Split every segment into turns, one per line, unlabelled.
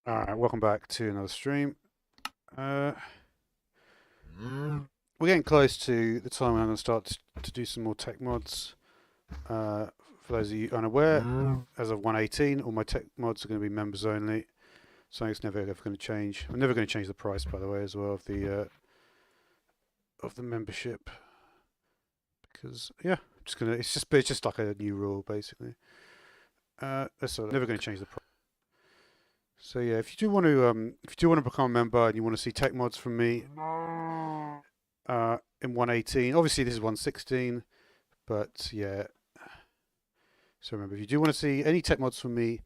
Alright, welcome back to another stream. We're getting close to the time when I'm going to start to do some more tech mods. For those of you unaware, as of 1.18, all my tech mods are going to be members only. So it's never ever going to change. I'm never going to change the price, by the way, as well of the membership, because yeah, just gonna. It's just like a new rule, basically. So never going to change the price. So yeah, if you do want to become a member and you want to see tech mods from me in 1.18, obviously this is 1.16, but yeah. So remember, if you do want to see any tech mods from me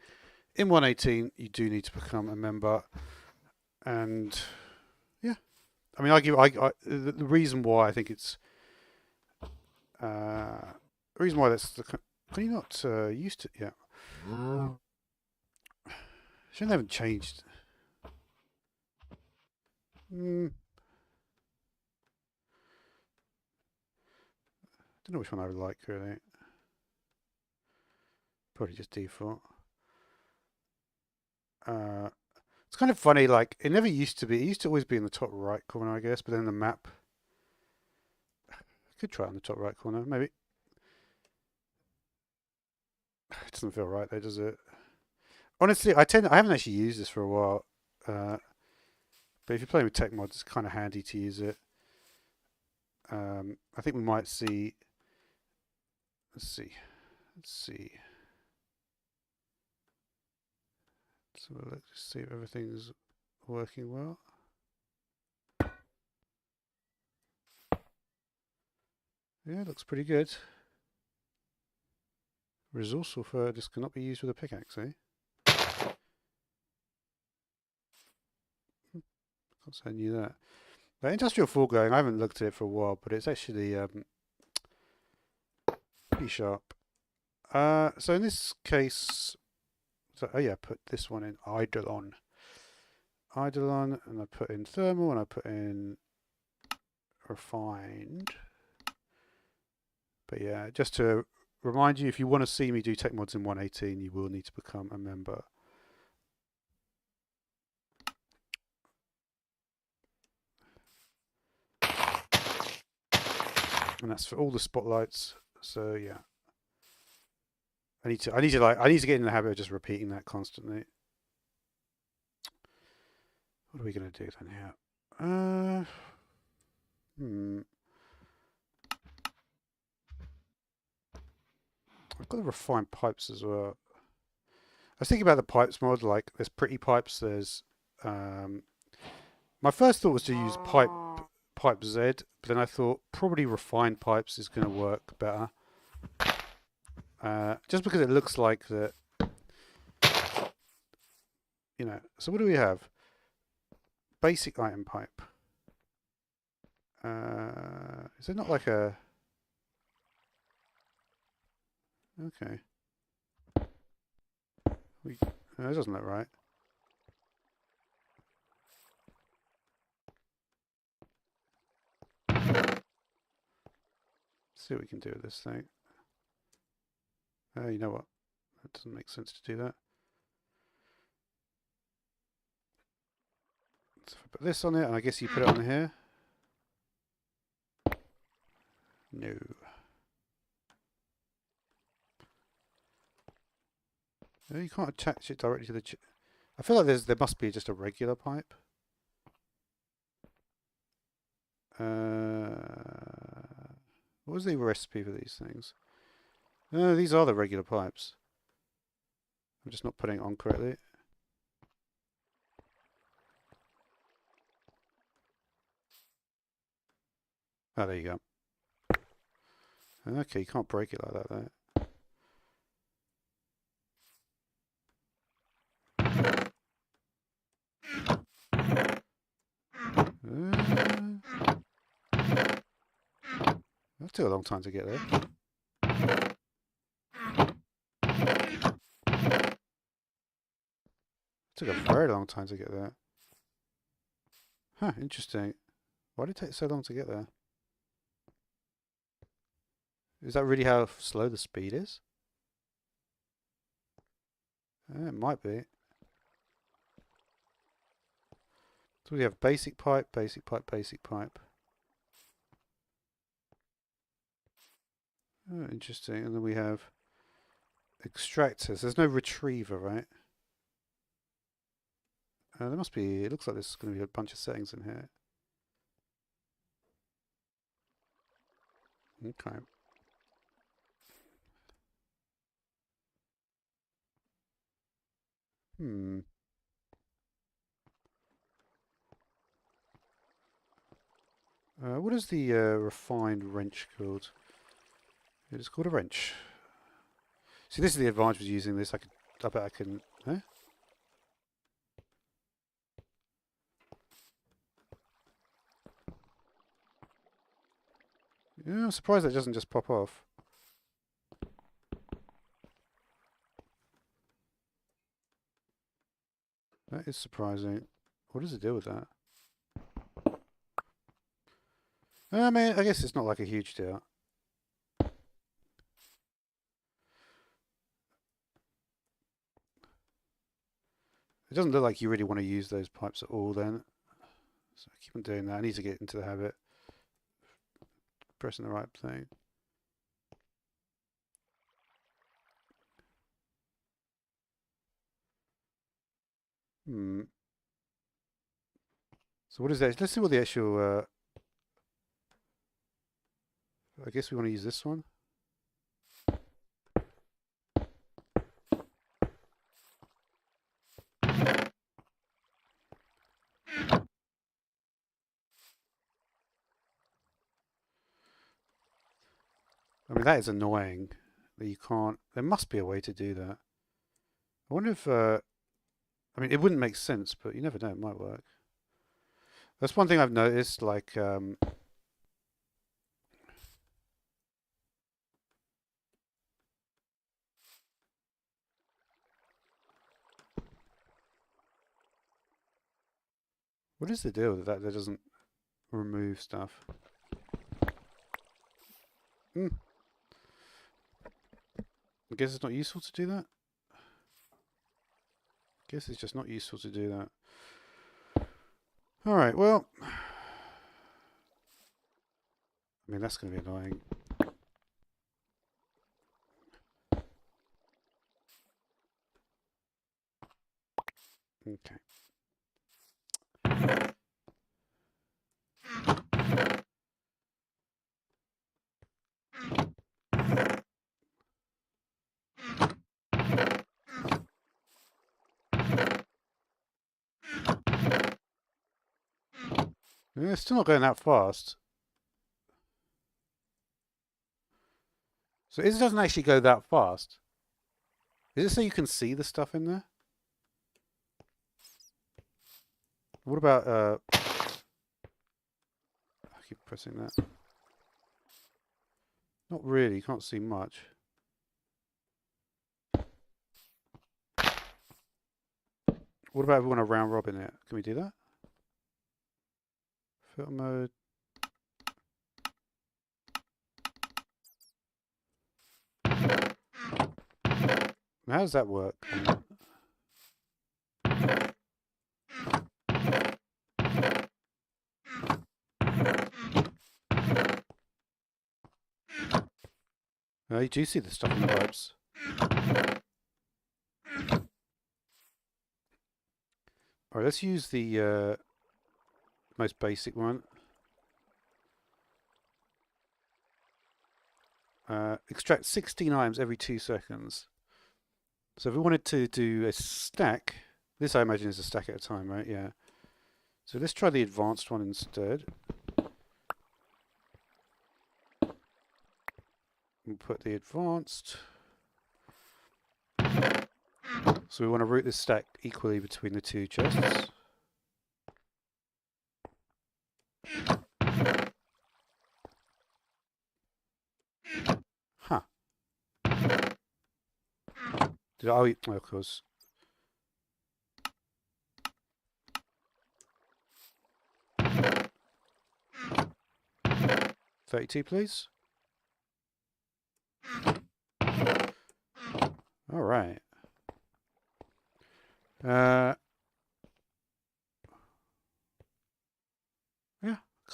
in 1.18, you do need to become a member. And yeah, I mean, the reason why I think it's the reason why that's the. Can you not used to? Yeah. Shouldn't they haven't changed? Don't know which one I would like really. Probably just default. It's kind of funny. Like it never used to be. It used to always be in the top right corner, I guess. But then the map. I could try it in the top right corner, maybe. It doesn't feel right though, does it? Honestly, I haven't actually used this for a while. But if you're playing with tech mods, it's kind of handy to use it. I think we might see. Let's see. So let's see if everything's working well. Yeah, it looks pretty good. Resourceful furnace cannot be used with a pickaxe, eh? Can't say I knew that. But industrial foregoing, I haven't looked at it for a while, but it's actually pretty sharp. So in this case, oh yeah, put this one in Eidolon, and I put in thermal, and I put in refined. But yeah, just to remind you, if you want to see me do tech mods in 1.18, you will need to become a member. And that's for all the spotlights. So yeah, I need to get in the habit of just repeating that constantly. What are we gonna do then here? I've got to refine pipes as well. I was thinking about the pipes mod. Like, there's pretty pipes. There's my first thought was to use pipe Z, but then I thought probably refined pipes is going to work better. Just because it looks like that, you know. So what do we have? Basic item pipe. Is it not like a? Okay. That doesn't look right. Let's see what we can do with this thing. You know what? That doesn't make sense to do that. So if I put this on it, and I guess you put it on here. No. No, you can't attach it directly to the. I feel like there must be just a regular pipe. What was the recipe for these things? No, these are the regular pipes. I'm just not putting it on correctly. Oh, there you go. Okay, you can't break it like that, though. That took a long time to get there. It took a very long time to get there. Huh, interesting. Why did it take so long to get there? Is that really how slow the speed is? It might be. So we have basic pipe, basic pipe, basic pipe. Oh, interesting. And then we have extractors. There's no retriever, right? There must be, it looks like there's going to be a bunch of settings in here. Okay. What is the refined wrench called? It's called a wrench. See, this is the advantage of using this. I bet I can. Eh? Yeah, I'm surprised that doesn't just pop off. That is surprising. What does it do with that? I mean, I guess it's not like a huge deal. It doesn't look like you really want to use those pipes at all then. So I keep on doing that. I need to get into the habit. Pressing the right thing. So what is that? Let's see what the actual... I guess we want to use this one. I mean, that is annoying that you can't... There must be a way to do that. I wonder if... I mean, it wouldn't make sense, but you never know. It might work. That's one thing I've noticed, like... what is the deal with that? That doesn't remove stuff. I guess it's not useful to do that. I guess it's just not useful to do that. Alright, well... I mean, that's going to be annoying. Okay. It's still not going that fast. So it doesn't actually go that fast. Is it so you can see the stuff in there? What about... I keep pressing that. Not really, you can't see much. What about if we want to round robin it? Can we do that? Filter mode. How does that work? You do see the stuff in the pipes. Alright, let's use the most basic one. Extract 16 items every 2 seconds. So if we wanted to do a stack, this I imagine is a stack at a time, right? Yeah. So let's try the advanced one instead. We'll put the advanced. So we want to route this stack equally between the 2 chests. Huh. Did I? Oh, of course. $32, please. All right.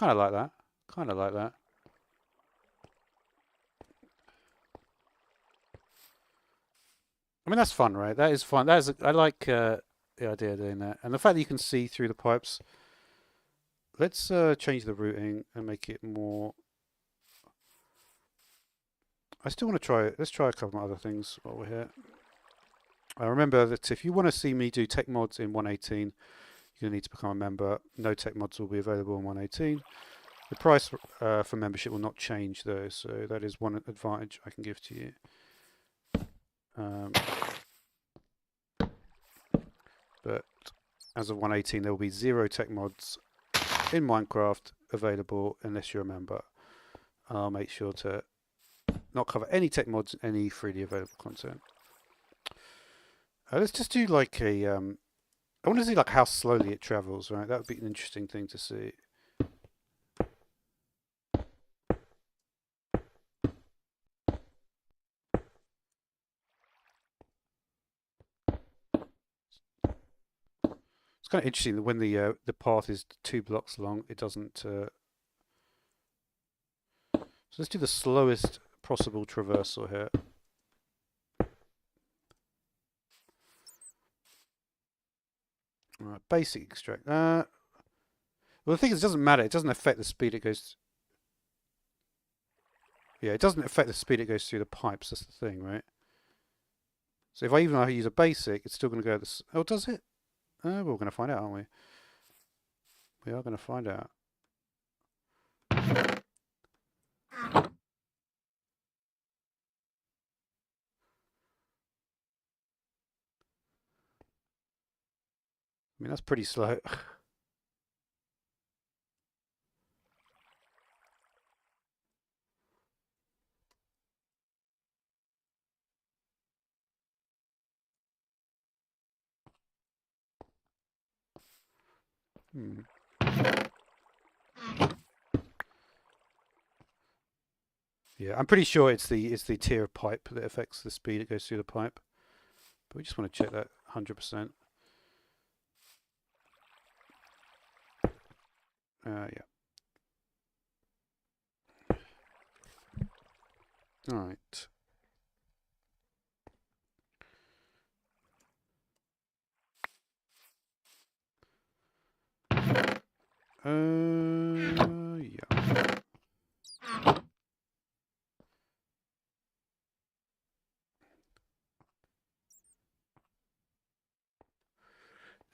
kind of like that. Kind of like that. I mean, that's fun, right? That is fun. That is. I like the idea of doing that, and the fact that you can see through the pipes. Let's change the routing and make it more. I still want to try it. Let's try a couple of other things while we're here. I remember that if you want to see me do tech mods in 1.18, you're going to need to become a member. No tech mods will be available in 1.18. The price for membership will not change though, so that is one advantage I can give to you. But as of 1.18, there will be 0 tech mods in Minecraft available unless you're a member. I'll make sure to not cover any tech mods, any freely available content. Let's just do like a. I want to see like how slowly it travels, right? That would be an interesting thing to see. It's kind of interesting that when the path is 2 blocks long, it doesn't. So let's do the slowest possible traversal here. Right, basic extract. Well, the thing is, it doesn't matter. It doesn't affect the speed it goes. Yeah, it doesn't affect the speed it goes through the pipes. That's the thing, right? So if I use a basic, it's still going to go this. Oh, does it? We're going to find out, aren't we? We are going to find out. I mean, that's pretty slow. Yeah, I'm pretty sure it's the tier of pipe that affects the speed it goes through the pipe. But we just want to check that 100%. Yeah. All right. Yeah.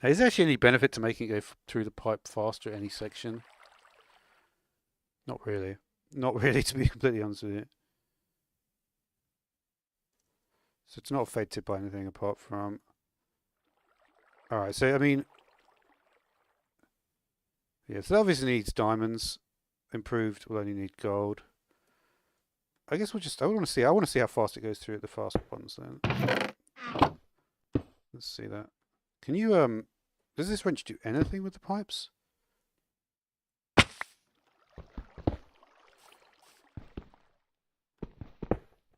Now, is there actually any benefit to making it go through the pipe faster at any section? Not really. Not really, to be completely honest with you. So it's not affected by anything apart from... Alright, so I mean... Yeah, so that obviously needs diamonds. Improved will only need gold. I guess we'll just... I want to see how fast it goes through the fast ones then. Let's see that. Can you... Does this wrench do anything with the pipes?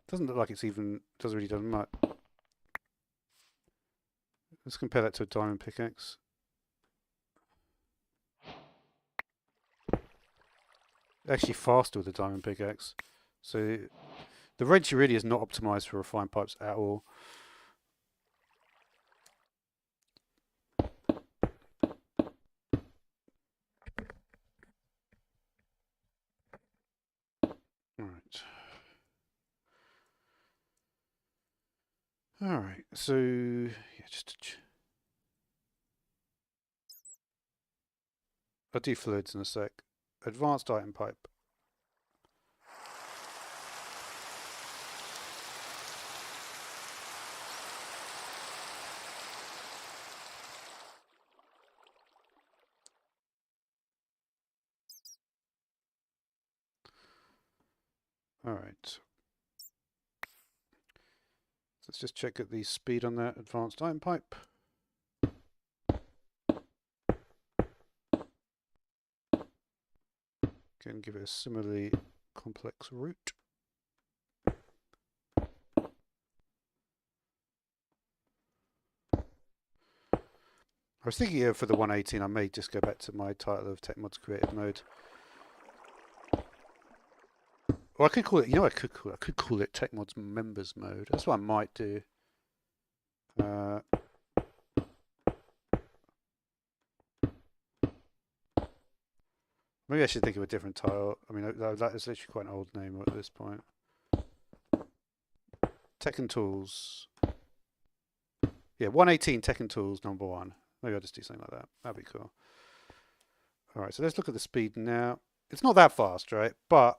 Doesn't look like it's even... Doesn't really done much. Let's compare that to a diamond pickaxe. Actually faster with a diamond pickaxe. So the wrench really is not optimized for refined pipes at all. Alright, so yeah, I'll do fluids in a sec. Advanced item pipe. Alright. Let's just check at the speed on that advanced item pipe. Can give it a similarly complex route. I was thinking for the 1.18 I may just go back to my title of Tech Mods Creative Mode Or I could call it, you know what I could call it Tech Mods Members Mode. That's what I might do. Maybe I should think of a different title. I mean, that is literally quite an old name at this point. Tech and Tools. Yeah, 118 Tech and Tools #1. Maybe I'll just do something like that. That'd be cool. All right, so let's look at the speed now. It's not that fast, right? But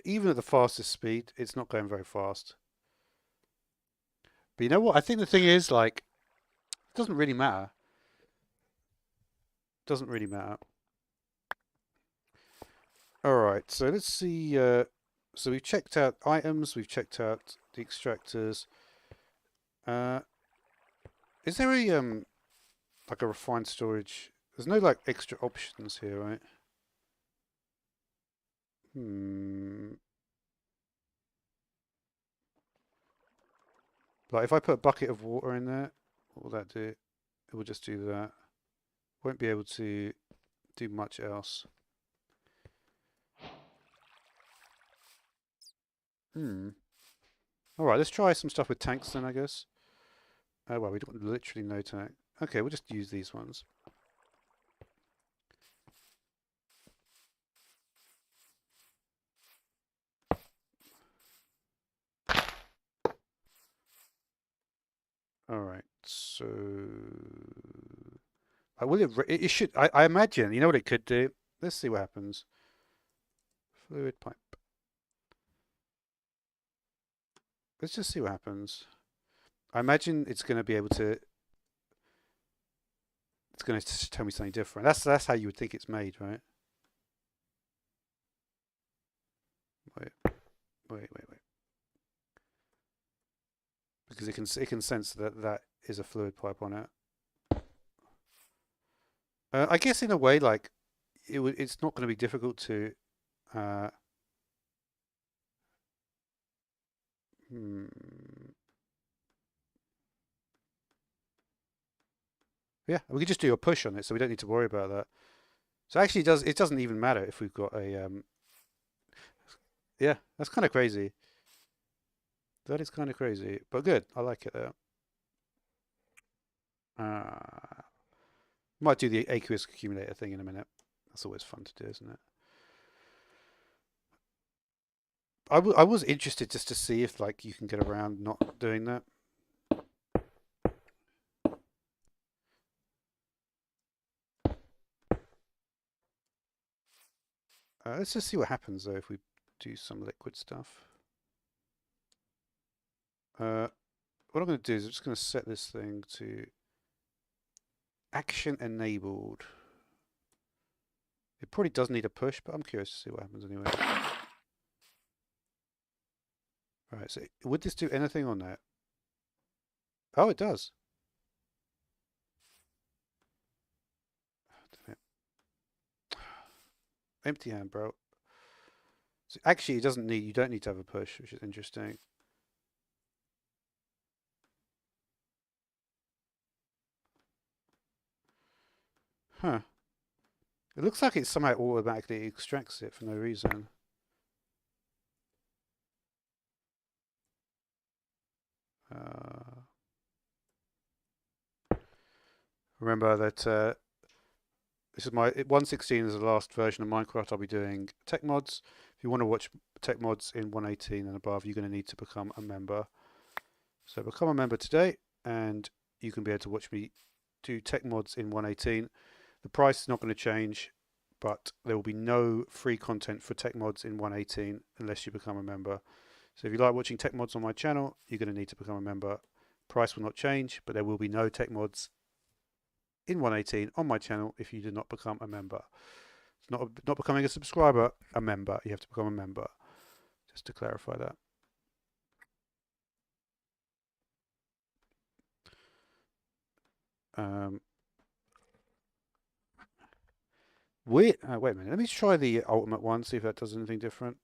even at the fastest speed, it's not going very fast. But you know what? I think the thing is, like, it doesn't really matter. It doesn't really matter. All right, so let's see. So we've checked out items. We've checked out the extractors. Is there a like a refined storage? There's no like extra options here, right? Like if I put a bucket of water in there, what will that do? It will just do that. Won't be able to do much else. All right, let's try some stuff with tanks then, I guess. Oh well, we got literally no tank. Okay, we'll just use these ones. All right, so will it should. I imagine. You know what it could do. Let's see what happens. Fluid pipe. Let's just see what happens. I imagine it's going to be able to. It's going to tell me something different. That's how you would think it's made, right? Wait. Because it can sense that that is a fluid pipe on it. I guess in a way, like it's not going to be difficult to. Yeah, we could just do a push on it, so we don't need to worry about that. So actually, it doesn't even matter if we've got a. Yeah, that's kind of crazy. That is kind of crazy, but good. I like it there. Might do the aqueous accumulator thing in a minute. That's always fun to do, isn't it? I was interested just to see if like you can get around not doing that. Let's just see what happens though if we do some liquid stuff. What I'm going to do is I'm just going to set this thing to action enabled. It probably does need a push, but I'm curious to see what happens anyway. Alright, so would this do anything on that? Oh, it does. Empty hand, bro. So actually, you don't need to have a push, which is interesting. Huh. It looks like it somehow automatically extracts it for no reason. Remember that this is my 1.16 is the last version of Minecraft. I'll be doing tech mods. If you want to watch tech mods in 1.18 and above, you're going to need to become a member. So become a member today, and you can be able to watch me do tech mods in 1.18. The price is not going to change, but there will be no free content for tech mods in 1.18 unless you become a member. So if you like watching tech mods on my channel, you're going to need to become a member. Price will not change, but there will be no tech mods in 1.18 on my channel if you do not become a member. It's not becoming a subscriber, a member. You have to become a member. Just to clarify that. Wait a minute. Let me try the ultimate one, see if that does anything different.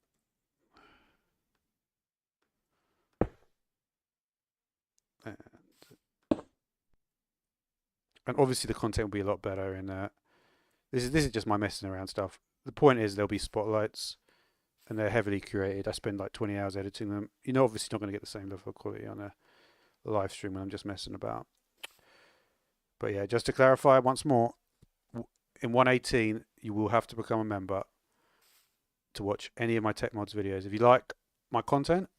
And and obviously the content will be a lot better. And this is just my messing around stuff. The point is there'll be spotlights, and they're heavily curated. I spend like 20 hours editing them. You're obviously not going to get the same level of quality on a live stream when I'm just messing about. But yeah, just to clarify once more, in 118 you will have to become a member to watch any of my Tech Mods videos. If you like my content,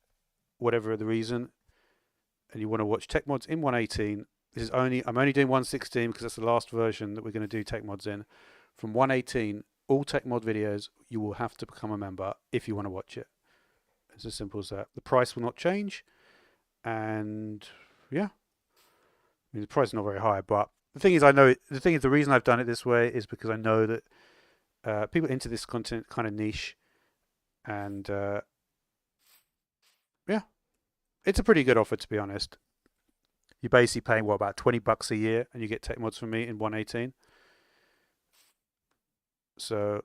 whatever the reason, and you want to watch Tech Mods in 118, I'm only doing 116 because that's the last version that we're going to do Tech Mods in. From 118, all Tech Mod videos, you will have to become a member if you want to watch it. It's as simple as that. The price will not change, and yeah, I mean, the price is not very high, but the thing is, the reason I've done it this way is because I know that people into this content kind of niche, and yeah, it's a pretty good offer, to be honest. You're basically paying about $20 a year, and you get Tech Mods from me in 118. So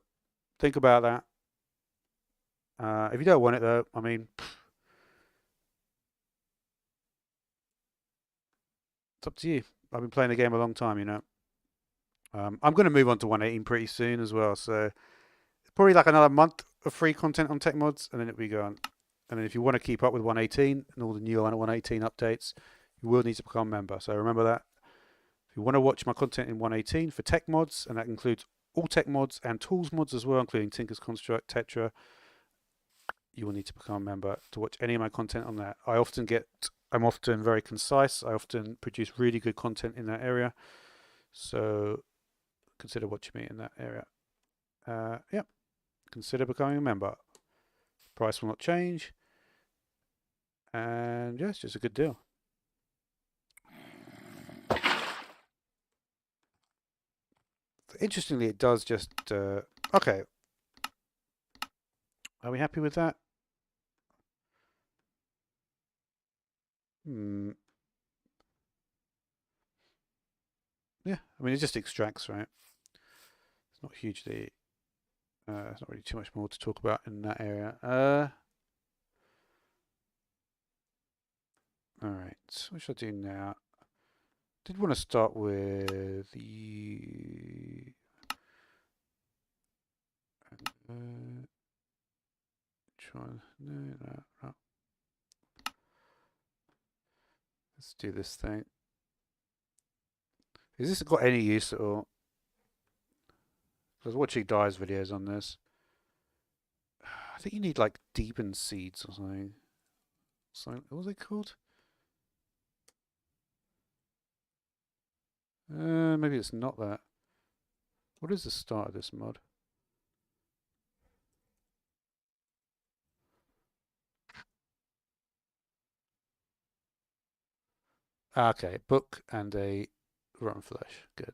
think about that. If you don't want it though, I mean, it's up to you. I've been playing the game a long time, you know. I'm going to move on to 118 pretty soon as well, so probably like another month of free content on Tech Mods, and then it'll be gone. And then if you want to keep up with 118 and all the new 118 updates, you will need to become a member. So remember that. If you want to watch my content in 118 for Tech Mods, and that includes all Tech Mods and Tools mods as well, including Tinker's Construct, Tetra, you will need to become a member to watch any of my content on that. I'm often very concise. I often produce really good content in that area. So consider watching me in that area. Yeah, consider becoming a member. Price will not change. And yeah, it's just a good deal. Interestingly, it does just... okay. Are we happy with that? Yeah, I mean, it just extracts, right? It's not hugely... there's not really too much more to talk about in that area. Alright, what should I do now? Did want to start with the... No. Let's do this thing. Is this got any use at all? I was watching Dyer's videos on this. I think you need like deepened seeds or something. What was it called? Maybe it's not that. What is the start of this mod? Okay, book and a rotten flesh. Good.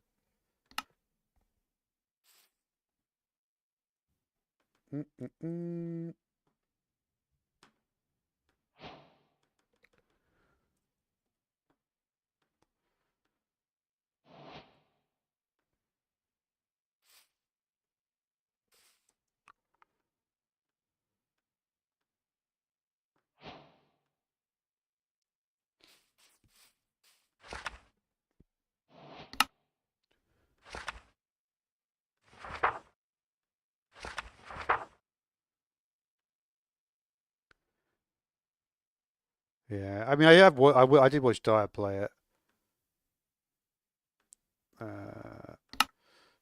Yeah, I mean, I did watch Dyer play it.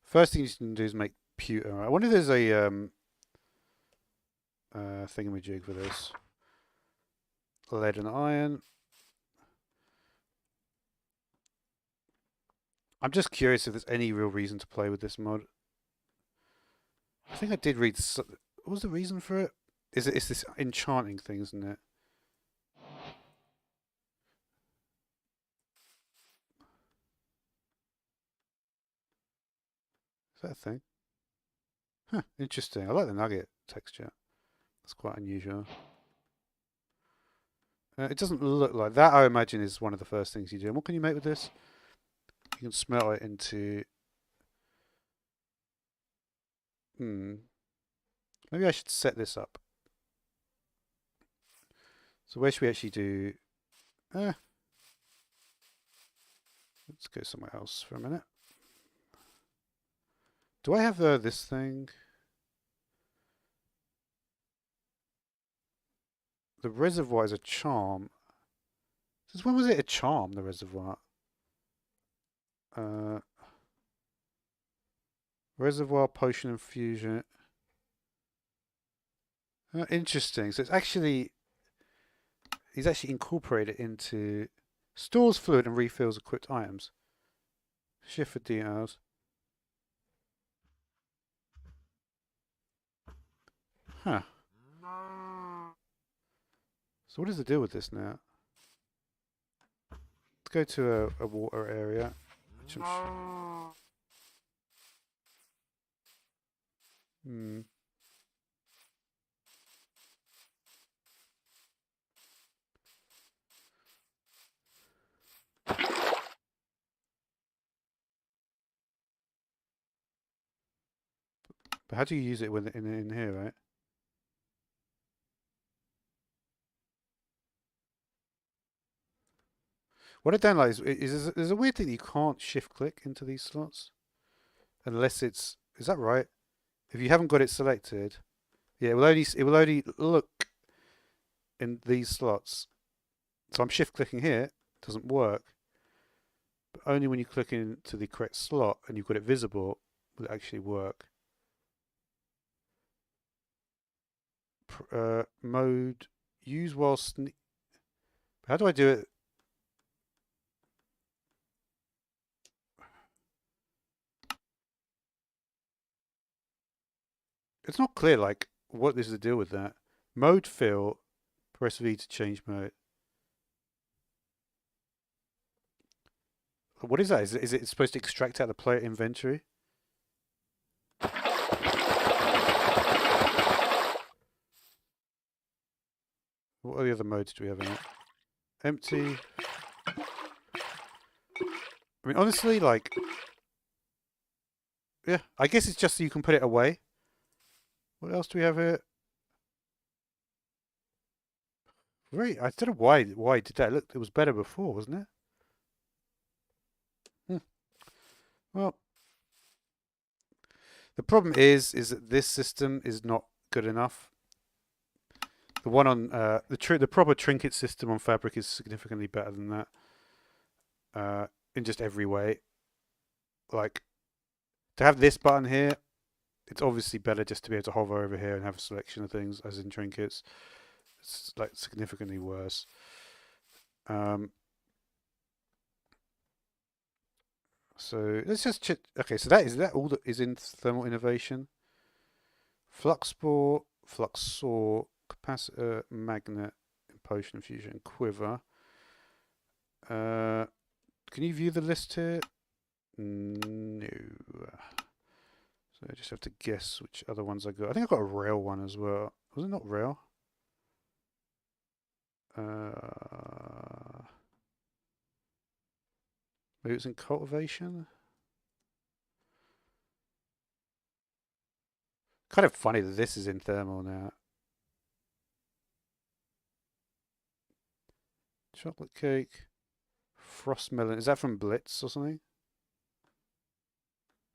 First thing you can do is make pewter. I wonder if there's a thingamajig for this. Lead and iron. I'm just curious if there's any real reason to play with this mod. I think I did read. What was the reason for it? It's this enchanting thing, isn't it? Is that a thing? Huh, interesting. I like the nugget texture. That's quite unusual. It doesn't look like that. I imagine is one of the first things you do. And what can you make with this? You can smelt it into... Maybe I should set this up. So where should we actually do... Let's go somewhere else for a minute. Do I have this thing? The reservoir is a charm. Since when was it a charm, the reservoir? Reservoir, potion, infusion. Interesting. So it's actually, he's actually incorporated into stores fluid and refills equipped items. Shift for details. Huh. So what is the deal with this now? Let's go to a water area. Which I'm But how do you use it when in here, right? What I don't like is there's a weird thing that you can't shift click into these slots unless it's, is that right? If you haven't got it selected, yeah, it will only look in these slots. So I'm shift clicking here, it doesn't work. But only when you click into the correct slot and you've got it visible will it actually work. Mode use while how do I do it? It's not clear, like, what is the deal with that. Mode fill, press V to change mode. What is that? Is it supposed to extract out the player inventory? What are the other modes do we have in it? Empty. I mean, honestly, like, yeah, I guess it's just so you can put it away. What else do we have here? I don't know why it did that. Look, it was better before, wasn't it? Well, the problem is that this system is not good enough. The one on the proper trinket system on Fabric is significantly better than that. In just every way. Like, to have this button here, it's obviously better just to be able to hover over here and have a selection of things, as in trinkets. It's like significantly worse. So let's just check. Okay, so is that all that is in thermal innovation? Flux spore, flux saw, capacitor, magnet, potion infusion, quiver. Can you view the list here? No. So I just have to guess which other ones I got. I think I got a rail one as well. Was it not rail? Maybe it's in cultivation. Kind of funny that this is in thermal now. Chocolate cake. Frost melon. Is that from Blitz or something?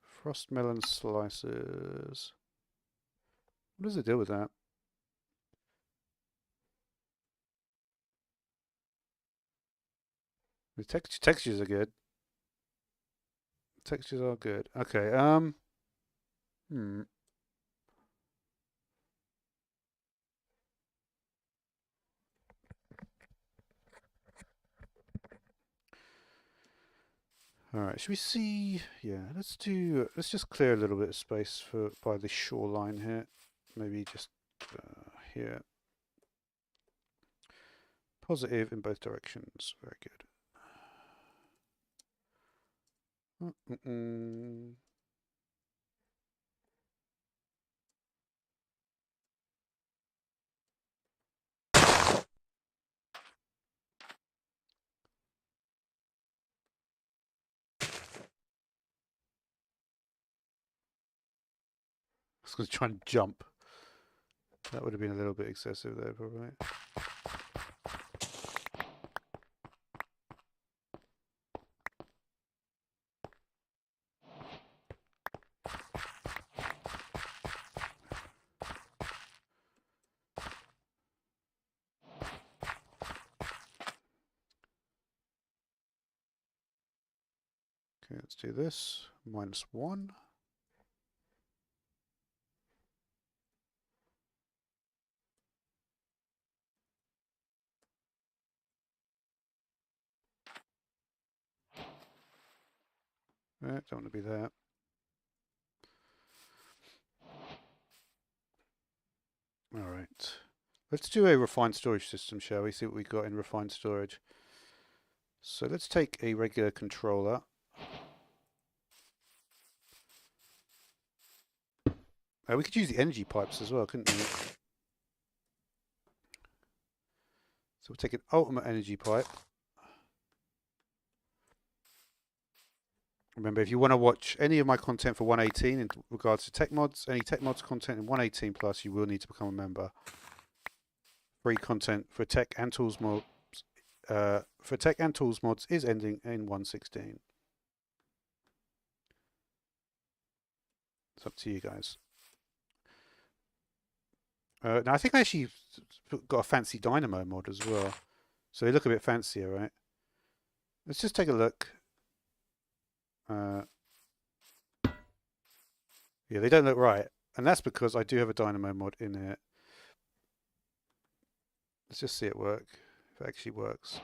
Frost melon slices. What does it do with that? The textures are good. Textures are good. Okay. All right. Should we see? Yeah. Let's just clear a little bit of space by the shoreline here. Maybe just here. Positive in both directions. Very good. I was going to try and jump. That would have been a little bit excessive there, probably. Okay, let's do this. -1. Don't want to be there. All right. Let's do a refined storage system, shall we? See what we got in refined storage. So let's take a regular controller. We could use the energy pipes as well, couldn't we? So we'll take an ultimate energy pipe. Remember, if you want to watch any of my content for 118 in regards to tech mods, any tech mods content in 118 plus, you will need to become a member. Free content for tech and tools mods. For tech and tools mods is ending in 116. It's up to you guys. Now I think I actually got a fancy Dynamo mod as well, so they look a bit fancier, right? Let's just take a look. Yeah, they don't look right, and that's because I do have a Dynamo mod in here. Let's just see it work, if it actually works.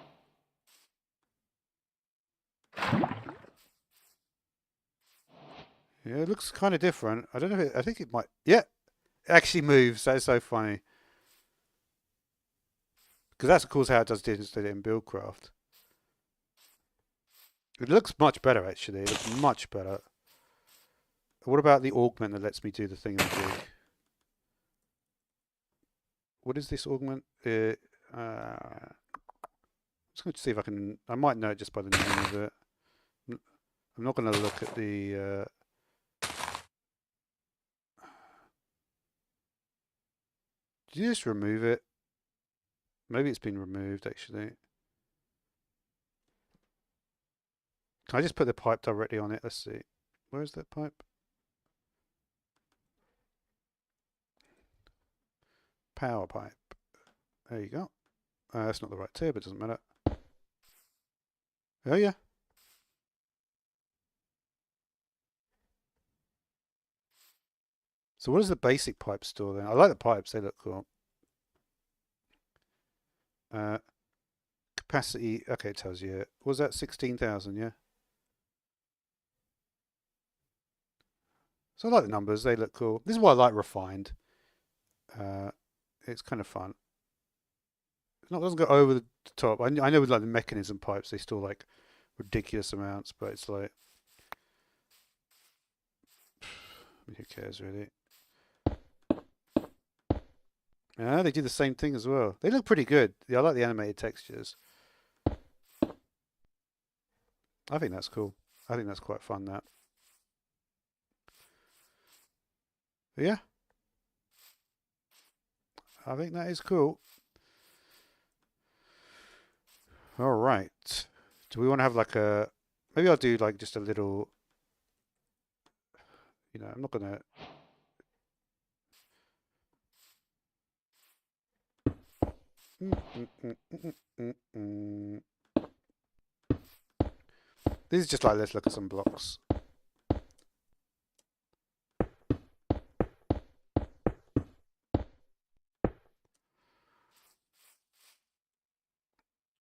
Yeah, it looks kind of different. I don't know if I think it might. Yeah, it actually moves. That is so funny. Because that's of course how it does instead in Buildcraft. It looks much better actually. It looks much better. What about the augment that lets me do the thing in the dig? What is this augment? I'm just going to see if I can. I might know it just by the name of it. I'm not going to look at the. Did you just remove it? Maybe it's been removed actually. Can I just put the pipe directly on it? Let's see. Where is that pipe? Power pipe. There you go. That's not the right tier, but it doesn't matter. Oh yeah. So what is the basic pipe store then? I like the pipes, they look cool. Capacity, okay, it tells you. Was that 16,000, yeah? So I like the numbers, they look cool. This is why I like refined. It's kind of fun. It doesn't go over the top. I know with like the mechanism pipes, they store like ridiculous amounts, but it's like, who cares really? Yeah, they do the same thing as well. They look pretty good. Yeah, I like the animated textures. I think that's cool. I think that's quite fun, that. But yeah. I think that is cool. All right. Do we want to have like a... Maybe I'll do like just a little... You know, I'm not going to... This is just like, let's look at some blocks.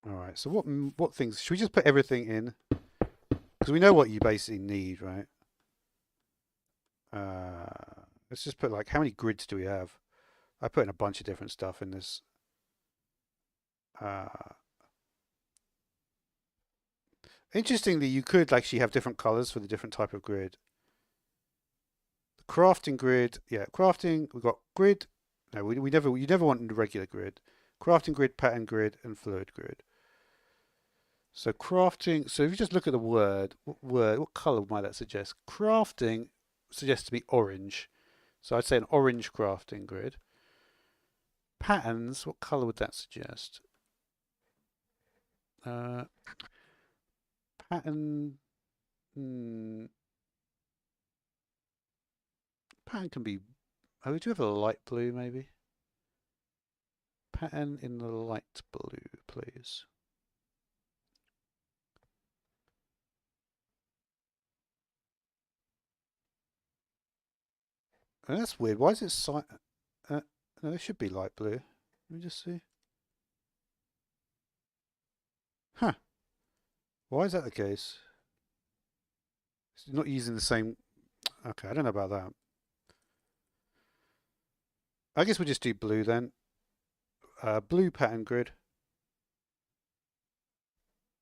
All right, so what things... Should we just put everything in? Because we know what you basically need, right? Let's just put like, how many grids do we have? I put in a bunch of different stuff in this. Interestingly, you could actually have different colors for the different type of grid. The crafting grid, yeah, crafting. We've got grid. No, you never want the regular grid. Crafting grid, pattern grid, and fluid grid. So crafting. So if you just look at the word, what color might that suggest? Crafting suggests to be orange. So I'd say an orange crafting grid. Patterns, what color would that suggest? Pattern. Pattern can be. Oh, we do have a light blue, maybe. Pattern in the light blue, please. That's weird. Why is it no, it should be light blue. Let me just see. Huh. Why is that the case? It's not using the same. Okay, I don't know about that. I guess we'll just do blue then. Blue pattern grid.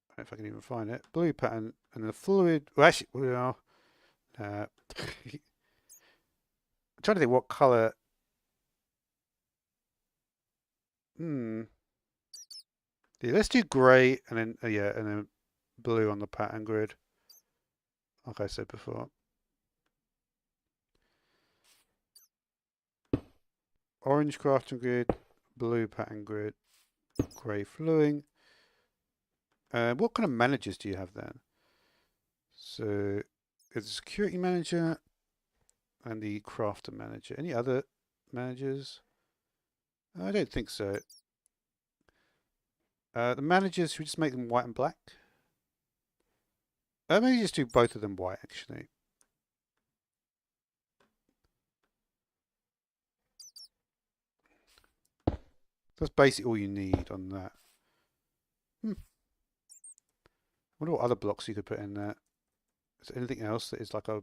I don't know if I can even find it. Blue pattern and the fluid. Well, actually, well, I'm trying to think what color. Hmm. Yeah, let's do grey and then yeah, and then blue on the pattern grid. Like I said before. Orange crafting grid, blue pattern grid, grey fluing. What kind of managers do you have then? So it's a security manager and the crafter manager. Any other managers? I don't think so. The managers, should we just make them white and black? Maybe just do both of them white, actually. That's basically all you need on that. I wonder what other blocks you could put in there. Is there anything else that is like a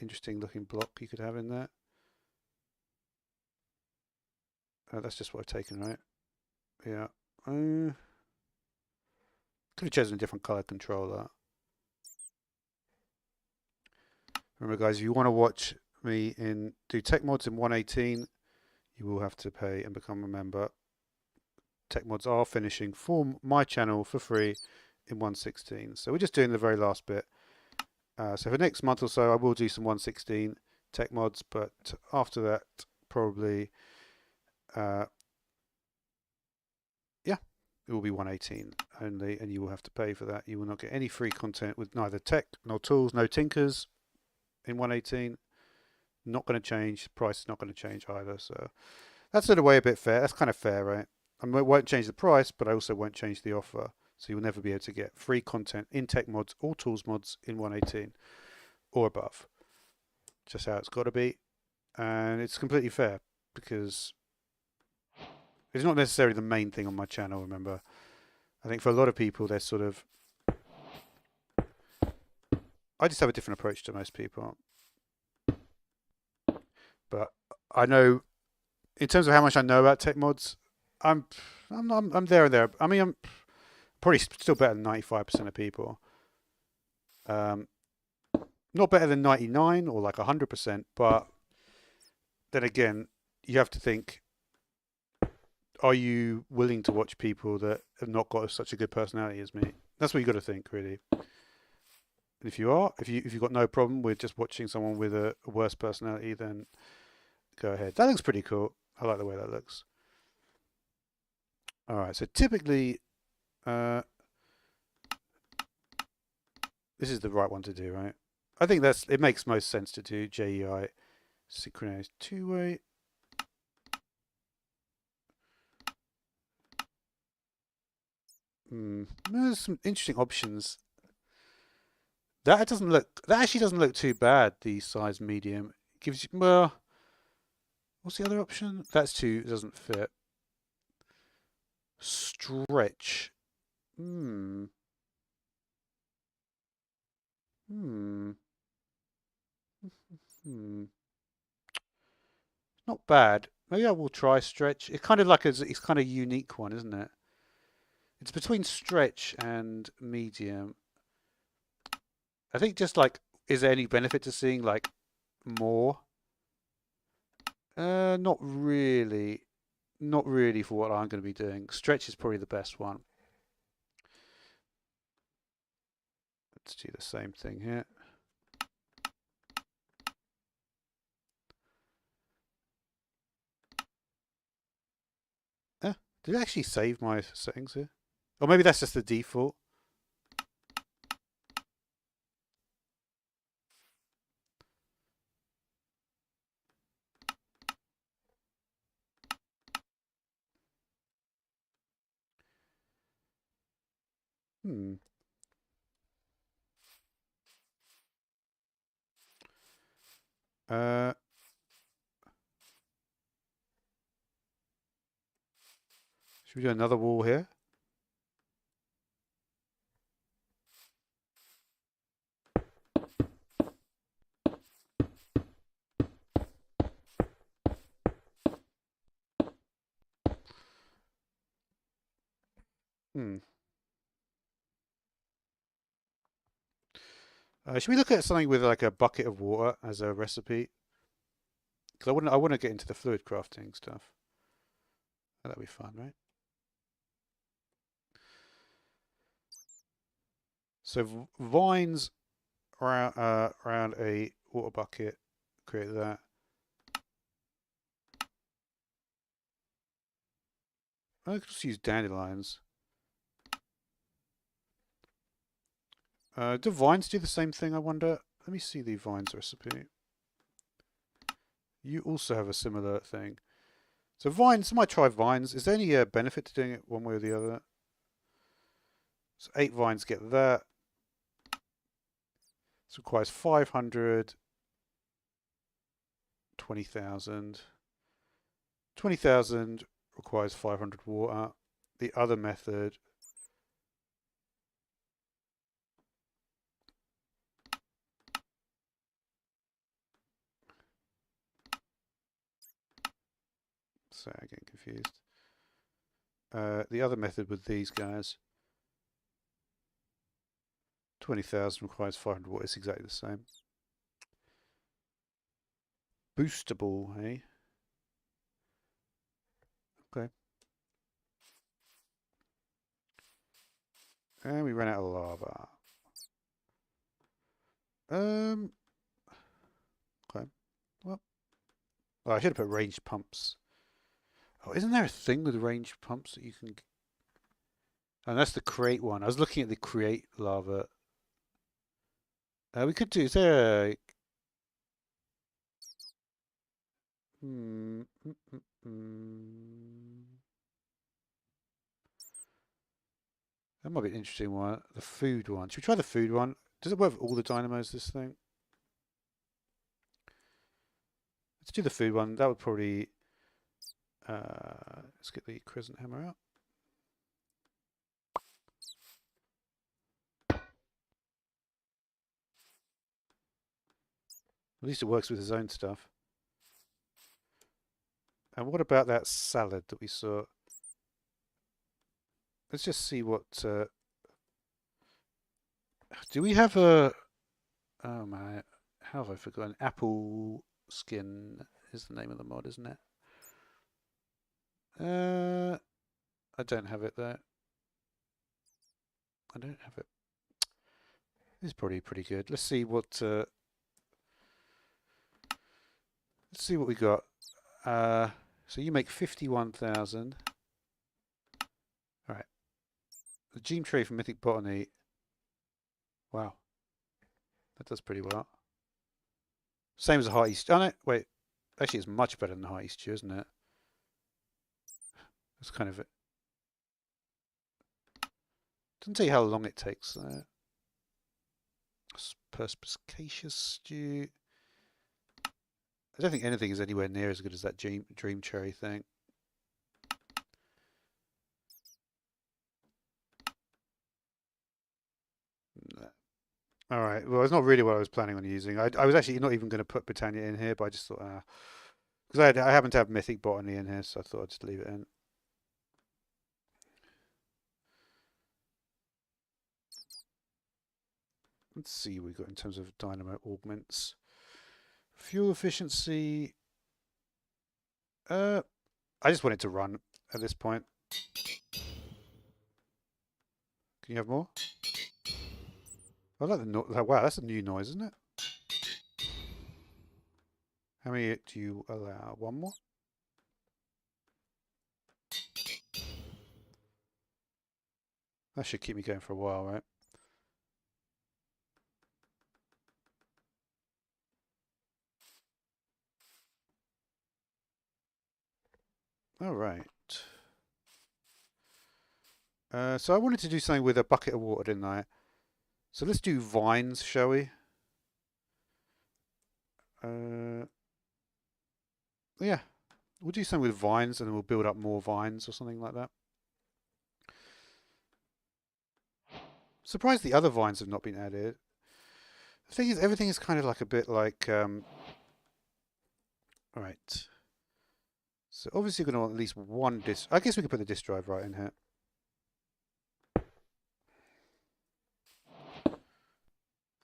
interesting looking block you could have in there? That's just what I've taken, right? Yeah. Could have chosen a different color controller. Remember, guys, if you want to watch me do tech mods in 1.18, you will have to pay and become a member. Tech mods are finishing for my channel for free in 1.16. So we're just doing the very last bit. So for next month or so, I will do some 1.16 tech mods, but after that, probably, yeah, it will be 1.18 only, and you will have to pay for that. You will not get any free content with neither tech nor tools, no tinkers in 1.18. Not going to change. Price is not going to change either. So that's in a way a bit fair. That's kind of fair, right? I won't change the price, but I also won't change the offer. So you'll never be able to get free content in tech mods or tools mods in 1.18 or above. Just how it's got to be. And it's completely fair because it's not necessarily the main thing on my channel, remember. I think for a lot of people, they're sort of... I just have a different approach to most people. But I know, in terms of how much I know about tech mods, I'm there and there. I mean, I'm probably still better than 95% of people. Not better than 99 or like 100%, but then again, you have to think, are you willing to watch people that have not got such a good personality as me? That's what you got to think, really. And if you are, if you've got no problem with just watching someone with a worse personality, then go ahead. That looks pretty cool. I like the way that looks. All right, so typically, this is the right one to do, right? I think it makes most sense to do JEI synchronized two-way. There's some interesting options. That actually doesn't look too bad. The size medium gives you, well, what's the other option? That's too, it doesn't fit. Stretch. Hmm. Not bad. Maybe I will try stretch. It's kind of like it's kind of unique one, isn't it? It's between stretch and medium. I think just like, is there any benefit to seeing like more? Not really. Not really for what I'm going to be doing. Stretch is probably the best one. Let's do the same thing here. Did it actually save my settings here? Or maybe that's just the default. Hmm. Should we do another wall here? Should we look at something with like a bucket of water as a recipe? Because I want to get into the fluid crafting stuff. That'd be fun, right? So vines around a water bucket, create that. I could just use dandelions. Do vines do the same thing, I wonder? Let me see the vines recipe. You also have a similar thing. So vines, I might try vines. Is there any benefit to doing it one way or the other? So 8 vines get that. This requires 500. 20,000. 20,000 requires 500 water. The other method sorry, I'm getting confused. The other method with these guys, 20,000 requires 500 watt. It's exactly the same. Boostable, eh? Okay. And we ran out of lava. Okay. Well, I should have put ranged pumps. Oh, isn't there a thing with ranged pumps that you can? And that's the create one. I was looking at the create lava. We could do. Is there a? That might be an interesting one. The food one. Should we try the food one? Does it work with all the dynamos, this thing? Let's do the food one. That would probably... let's get the crescent hammer out. At least it works with his own stuff. And what about that salad that we saw? Let's just see what... do we have a... Oh my... How have I forgotten? Apple skin is the name of the mod, isn't it? I don't have it there. I don't have it. It's probably pretty good. Let's see what... let's see what we got. So you make 51,000. Alright. The gene tray for Mythic Botany. Wow. That does pretty well. Same as the Hearty Stew. Oh no, wait. Actually, it's much better than the Hearty Stew, isn't it? That's kind of it. Doesn't tell you how long it takes. Perspicacious Stew. I don't think anything is anywhere near as good as that Dream Cherry thing. No. Alright, well, it's not really what I was planning on using. I was actually not even going to put Britannia in here, but I just thought, because I happen to have Mythic Botany in here, so I thought I'd just leave it in. Let's see what we've got in terms of dynamo augments. Fuel efficiency. I just want it to run at this point. Can you have more? I like the noise. Wow, that's a new noise, isn't it? How many do you allow? One more? That should keep me going for a while, right? All right. So I wanted to do something with a bucket of water, didn't I? So let's do vines, shall we? Yeah, we'll do something with vines and then we'll build up more vines or something like that. Surprised the other vines have not been added. The thing is, everything is kind of like a bit like. All right. So obviously we're going to want at least one disk. I guess we could put the disk drive right in here.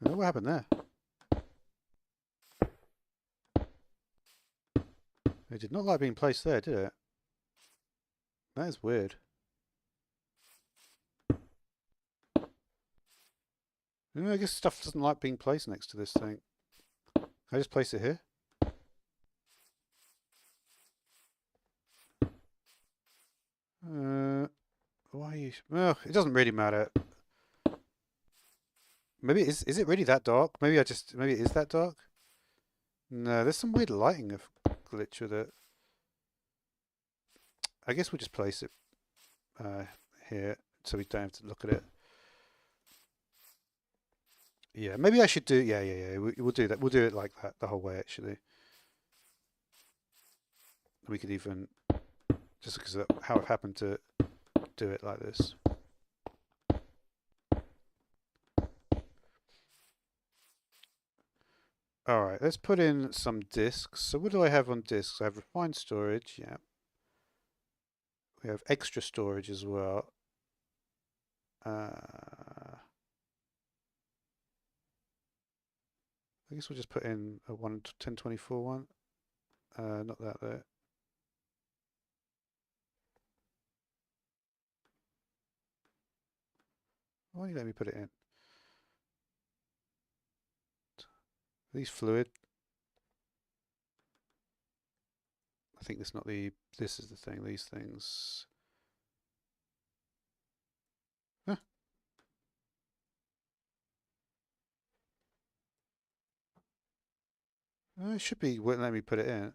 Oh, what happened there? It did not like being placed there, did it? That is weird. I guess stuff doesn't like being placed next to this thing. Can I just place it here? Why are you... Well, it doesn't really matter. Maybe is it really that dark? Maybe it is that dark? No, there's some weird lighting glitch with it. I guess we'll just place it here so we don't have to look at it. Yeah, maybe I should do... Yeah. We'll do that. We'll do it like that the whole way, actually. We could even... Just because of how I've happened to do it like this. Alright, let's put in some disks. So what do I have on disks? I have refined storage, yeah. We have extra storage as well. I guess we'll just put in a 1024 one. Not that there. Why don't you let me put it in? These fluid. I think this is the thing, these things. Huh. It should be, wouldn't let me put it in.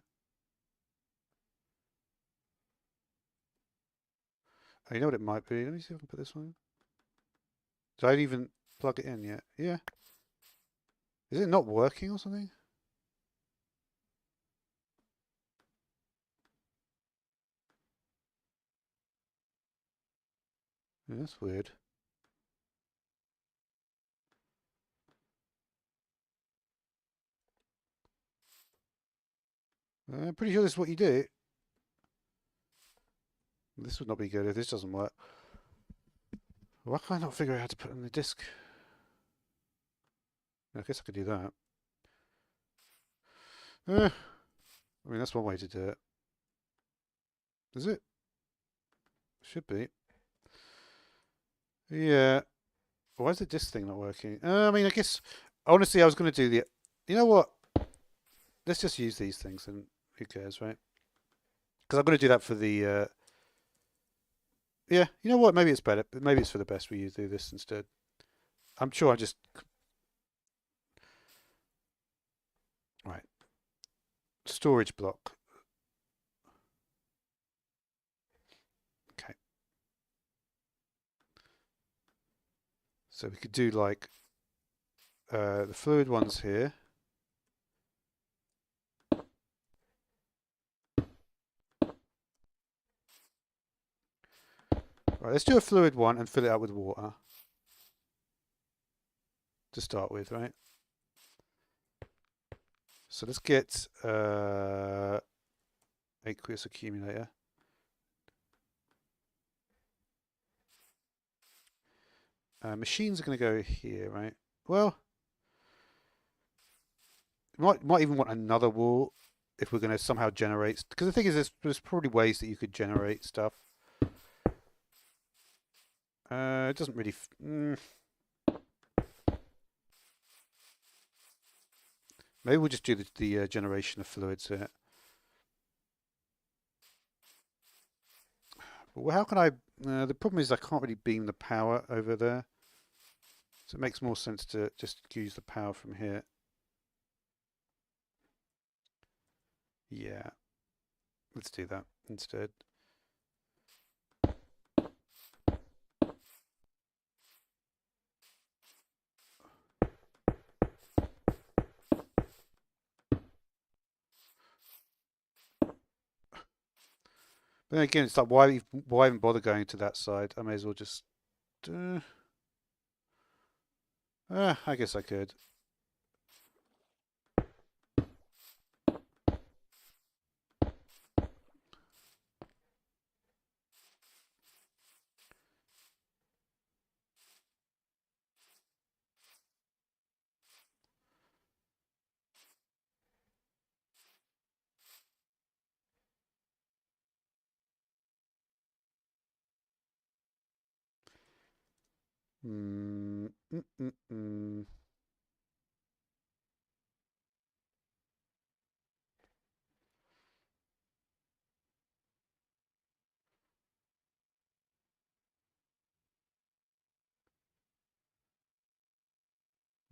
Oh, you know what it might be? Let me see if I can put this one in. Did I even plug it in yet? Yeah. Is it not working or something? Yeah, that's weird. I'm pretty sure this is what you do. This would not be good if this doesn't work. Why can I not figure out how to put in the disk? I guess I could do that. I mean, that's one way to do it. Is it? Should be. Yeah. Why is the disk thing not working? I mean, I guess, honestly, I was going to do the... You know what? Let's just use these things and who cares, right? Because I'm going to do that for the... Yeah, you know what? Maybe it's better. Maybe it's for the best we do this instead. I'm sure I just... Right. Storage block. Okay. So we could do like the fluid ones here. Right, let's do a fluid one and fill it up with water to start with, right? So let's get aqueous accumulator. Machines are going to go here, right? Well, might even want another wall if we're going to somehow generate. Because the thing is, there's probably ways that you could generate stuff. It doesn't really. Maybe we'll just do the generation of fluids here. But how can I? The problem is I can't really beam the power over there. So it makes more sense to just use the power from here. Yeah. Let's do that instead. But then again, it's like why even bother going to that side? I may as well just. I guess I could. Mm, mm, mm, mm.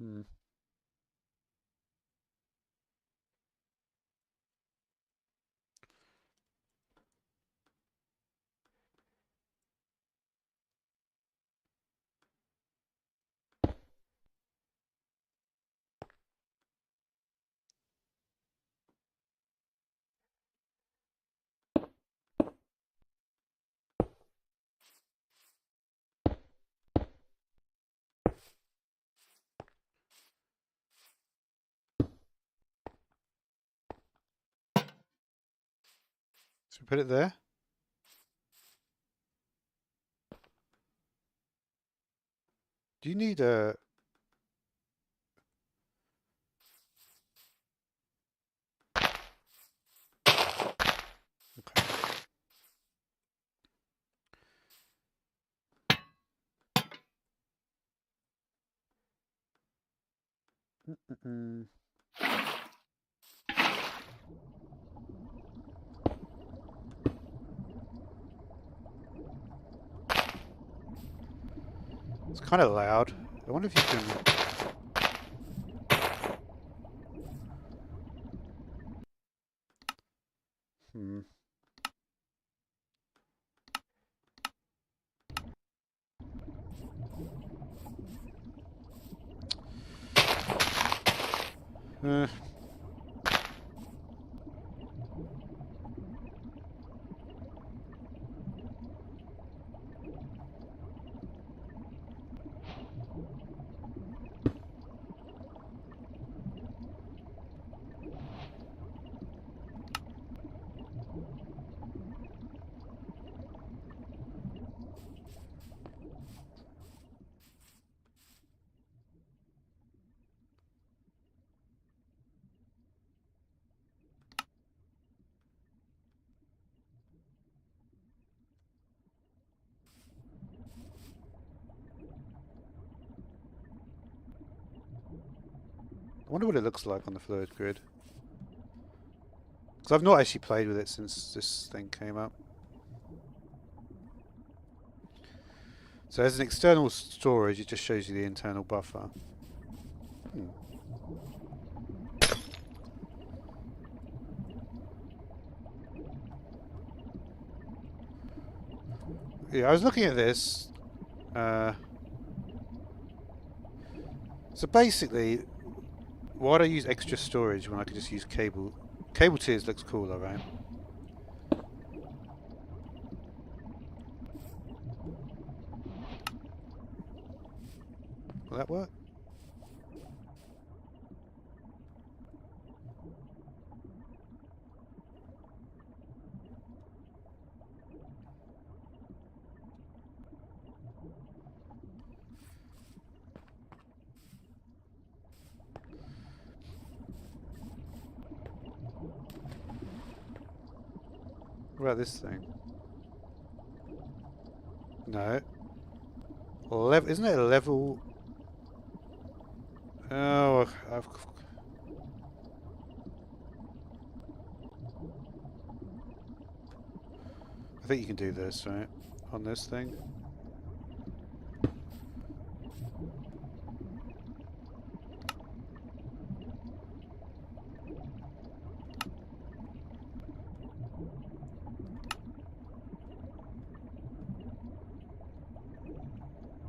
Mm. So we put it there. Do you need a... Okay. Mm, mm, mm. It's kind of loud. I wonder if you can... Hmm. Uh, I wonder what it looks like on the fluid grid. Because I've not actually played with it since this thing came up. So as an external storage, it just shows you the internal buffer. Hmm. Yeah, I was looking at this. So basically, why do I use extra storage when I could just use cable? Cable tiers looks cooler, right? Will that work? What about this thing? No. Isn't it a level? Oh, I think you can do this, right? On this thing.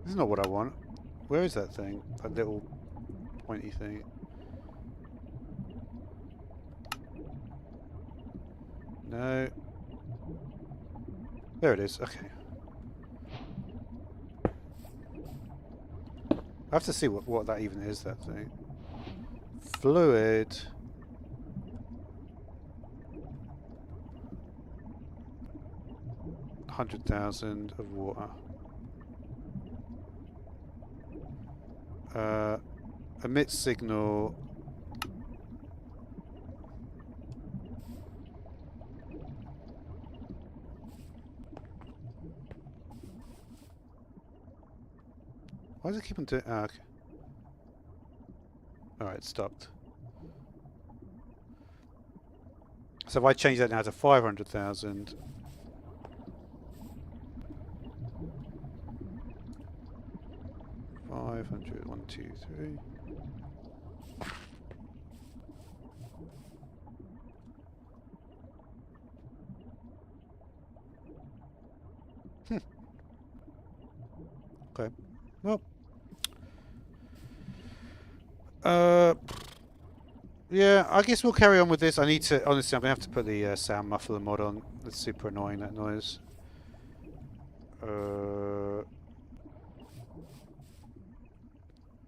This is not what I want. Where is that thing? That little pointy thing. No. There it is. Okay. I have to see what that even is, that thing. Fluid. $100,000 of water. Emit signal. Why does it keep on doing? Ah, okay. Alright, it stopped. So if I change that now to 500,000. $500, 1, 2, 3. Okay. Well. Yeah, I guess we'll carry on with this. I need to, honestly, I'm going to have to put the sound muffler mod on. That's super annoying, that noise.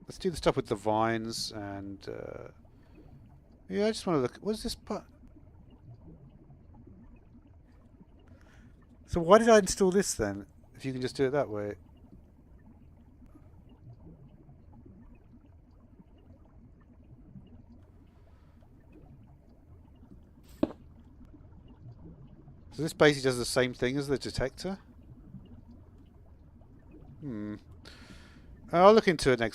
Let's do the stuff with the vines and... yeah, I just want to look... What is this part? So why did I install this then? If you can just do it that way. So this basically does the same thing as the detector? I'll look into it next